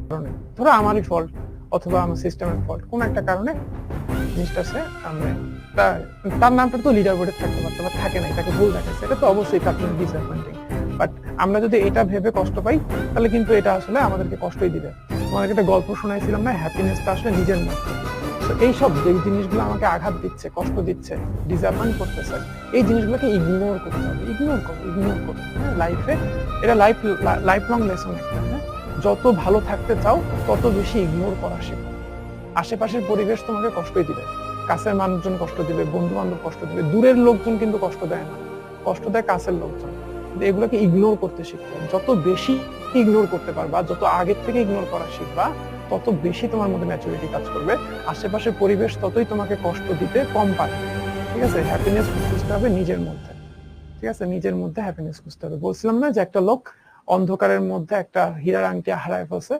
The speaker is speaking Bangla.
কারণে, ধরো আমারই ফল্ট অথবা আমার সিস্টেমের ফল্ট, কোন একটা কারণে জিনিসটা সে তার নামটা তো লিডার বোর্ডে থাকতে পারতো বা থাকে না, এটাকে ভুল দেখাচ্ছে, এটা তো অবশ্যই তার জন্য ডিসঅ্যাপয়েন্টিং। বাট আমরা যদি এটা ভেবে কষ্ট পাই তাহলে কিন্তু এটা আসলে আমাদেরকে কষ্টই দিবে। তোমাদেরকে একটা গল্প শোনাইছিলাম না, হ্যাপিনেসটা আসলে নিজের মধ্যে। তো এইসব যে জিনিসগুলো আমাকে আঘাত দিচ্ছে, কষ্ট দিচ্ছে, ডিসঅ্যাপয়েন্ট করতেছে, এই জিনিসগুলোকে ইগনোর করতে হবে। ইগনোর করো হ্যাঁ লাইফে, এটা লাইফ লং লেসন একটা। হ্যাঁ, যত ভালো থাকতে চাও তত বেশি ইগনোর করা শেখো। আশেপাশের পরিবেশ তোমাকে কষ্টই দিবে, কাছের মানুষজন কষ্ট দিবে, বন্ধু বান্ধব কষ্ট দিবে, দূরের লোকজন কিন্তু কষ্ট দেয় না, কষ্ট দেয় কাছের লোকজন। এগুলোকে ইগনোর করতে শিখতে হবে। যত বেশি ইগনোর করতে পারবা, যত আগের থেকে ইগনোর করা শিখবা, তত বেশি তোমার মধ্যে ম্যাচুরিটি কাজ করবে। আশেপাশের পরিবেশ ততই তোমাকে কষ্ট দিতে কম পারবে। ঠিক আছে, হ্যাপিনেস খুঁজতে হবে নিজের মধ্যে। ঠিক আছে, নিজের মধ্যে হ্যাপিনেস খুঁজতে হবে। বলছিলাম না যে একটা লোক অন্ধকারের মধ্যে একটা হীরার আংটি হারায় ফেলছে,